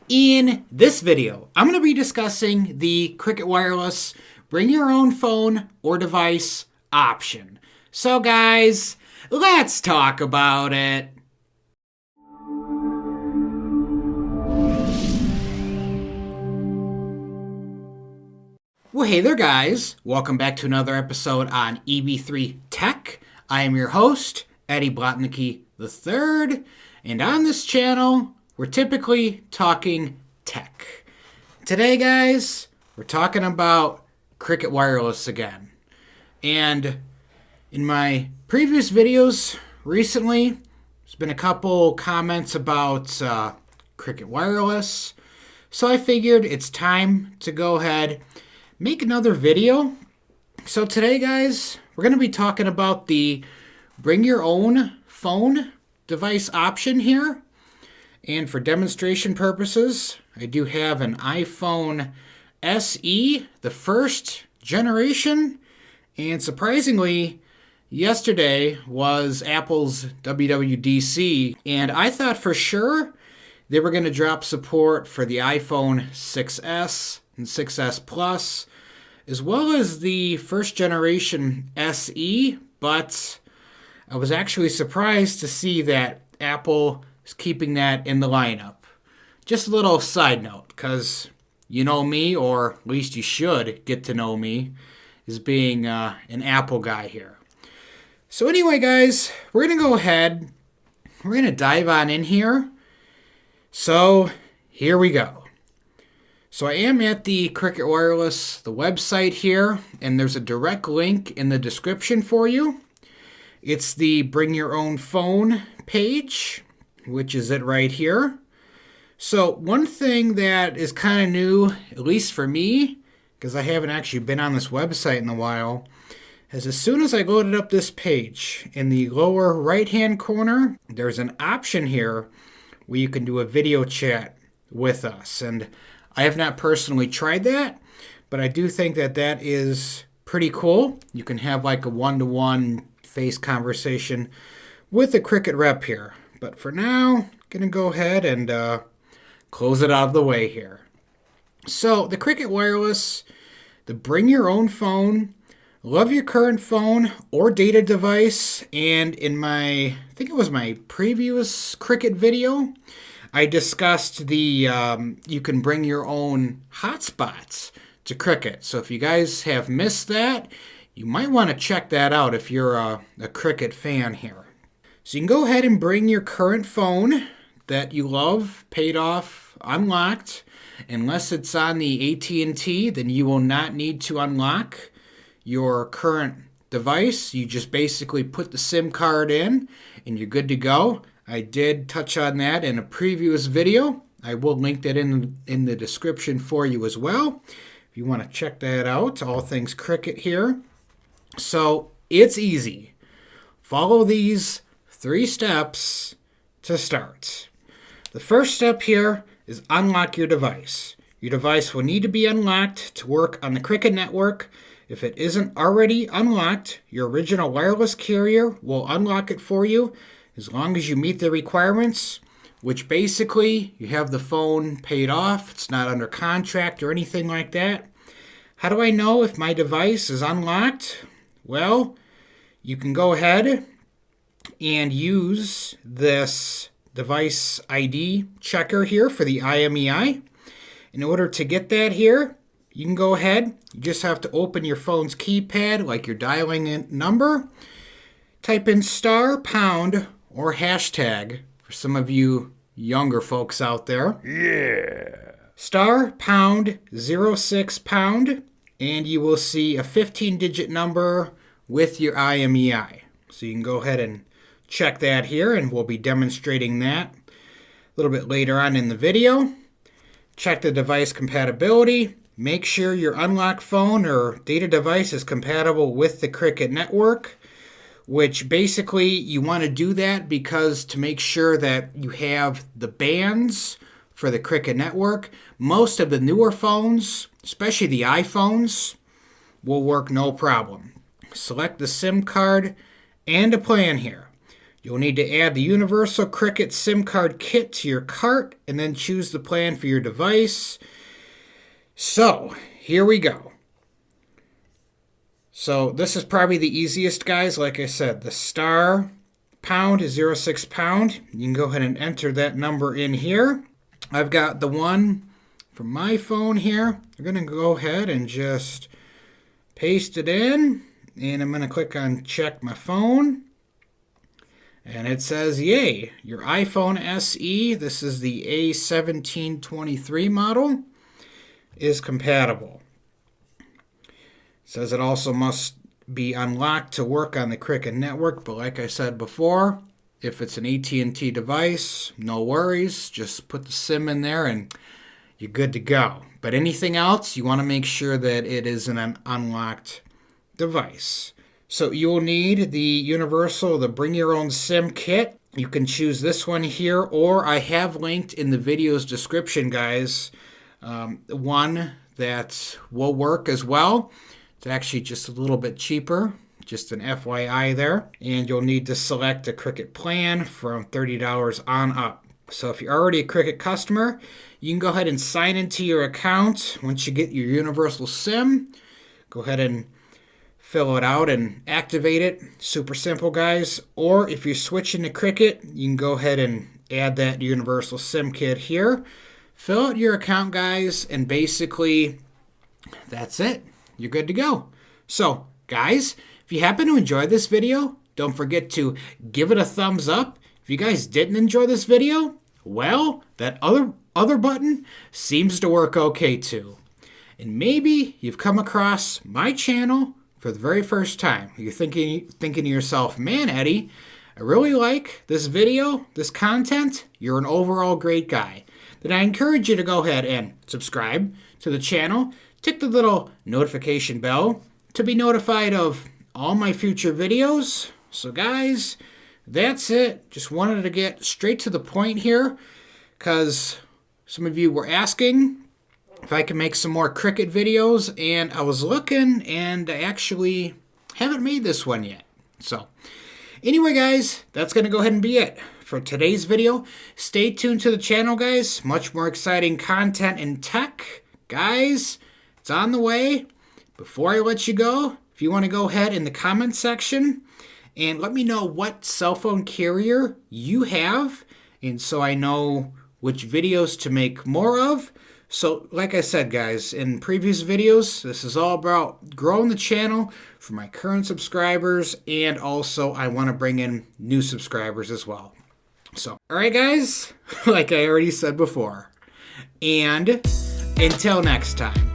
In this video, I'm going to be discussing the Cricket Wireless Bring Your Own Phone or Device option. So guys, let's talk about it. Well, hey there guys. Welcome back to another episode on EB3 Tech. I am your host, Eddie Blotnicki III, and on this channel, we're typically talking tech. Today, guys, we're talking about Cricket Wireless again. And in my previous videos recently, there's been a couple comments about Cricket Wireless. So I figured it's time to go ahead, make another video. So today, guys, we're going to be talking about the Bring Your Own Phone device option here. And for demonstration purposes, I do have an iPhone SE, the first generation. And surprisingly, yesterday was Apple's WWDC. And I thought for sure they were going to drop support for the iPhone 6S and 6S Plus, as well as the first generation SE. But I was actually surprised to see that Apple is keeping that in the lineup. Just a little side note, because you know me, or at least you should get to know me, as being an Apple guy here. So anyway, guys, we're going to go ahead. We're going to dive on in here. So here we go. So I am at the Cricket Wireless, the website here, and there's a direct link in the description for you. It's the Bring Your Own Phone page, which is it right here. So one thing that is kind of new, at least for me, because I haven't actually been on this website in a while, is as soon as I loaded up this page, in the lower right-hand corner, there's an option here where you can do a video chat with us. And I have not personally tried that, but I do think that that is pretty cool. You can have like a one-to-one face conversation with the Cricket rep here. But for now, I'm going to go ahead and close it out of the way here. So the Cricket Wireless, the Bring Your Own Phone, love your current phone or data device. And in my, I think it was my previous Cricket video, I discussed the you can bring your own hotspots to Cricket. So if you guys have missed that, you might want to check that out if you're a Cricket fan here. So you can go ahead and bring your current phone that you love, paid off, unlocked. Unless it's on the AT&T, then you will not need to unlock your current device. You just basically put the SIM card in and you're good to go. I did touch on that in a previous video. I will link that in the description for you as well, if you want to check that out. All things Cricket here. So it's easy. Follow these 3 steps to start. The first step here is unlock your device. Your device will need to be unlocked to work on the Cricket network. If it isn't already unlocked, your original wireless carrier will unlock it for you as long as you meet the requirements, which basically you have the phone paid off. It's not under contract or anything like that. How do I know if my device is unlocked? Well, you can go ahead and use this device ID checker here for the IMEI. In order to get that here, you can go ahead. You just have to open your phone's keypad like you're dialing a number. Type in star, pound, or hashtag for some of you younger folks out there. Yeah. Star, pound, 06 pound. And you will see a 15-digit number with your IMEI. So you can go ahead and check that here, and we'll be demonstrating that a little bit later on in the video. Check the device compatibility. Make sure your unlocked phone or data device is compatible with the Cricket network, which basically you want to do that because to make sure that you have the bands for the Cricket network. Most of the newer phones, especially the iPhones, will work no problem. Select the SIM card and a plan here. You'll need to add the Universal Cricket SIM card kit to your cart and then choose the plan for your device. So, here we go. So, this is probably the easiest, guys. Like I said, the star pound is 06 pound. You can go ahead and enter that number in here. I've got the one from my phone here. I'm going to go ahead and just paste it in. And I'm going to click on check my phone. And it says, yay, your iPhone SE, this is the A1723 model, is compatible. It says it also must be unlocked to work on the Cricket network, but like I said before, if it's an AT&T device, no worries, just put the SIM in there and you're good to go. But anything else, you want to make sure that it is an unlocked device. So you will need the Universal, the Bring Your Own SIM kit. You can choose this one here, or I have linked in the video's description, guys, one that will work as well. It's actually just a little bit cheaper, just an FYI there. And you'll need to select a Cricket plan from $30 on up. So if you're already a Cricket customer, you can go ahead and sign into your account. Once you get your Universal SIM, go ahead and fill it out and activate it. Super simple, guys. Or if you're switching to Cricket, you can go ahead and add that Universal SIM kit here. Fill out your account, guys, and basically that's it. You're good to go. So, guys, if you happen to enjoy this video, don't forget to give it a thumbs up. If you guys didn't enjoy this video, well, that other button seems to work okay too. And maybe you've come across my channel for the very first time. You're thinking to yourself, man, Eddie, I really like this video, this content. You're an overall great guy. Then I encourage you to go ahead and subscribe to the channel. Tick the little notification bell to be notified of all my future videos. So guys, that's it. Just wanted to get straight to the point here because some of you were asking if I can make some more Cricket videos, and I was looking and I actually haven't made this one yet. So anyway, guys, that's going to go ahead and be it for today's video. Stay tuned to the channel, guys. Much more exciting content and tech. Guys, it's on the way. Before I let you go, if you want to go ahead in the comment section and let me know what cell phone carrier you have, and so I know which videos to make more of. So, like I said, guys, in previous videos, this is all about growing the channel for my current subscribers, and also I want to bring in new subscribers as well. So, alright, guys, like I already said before, and until next time.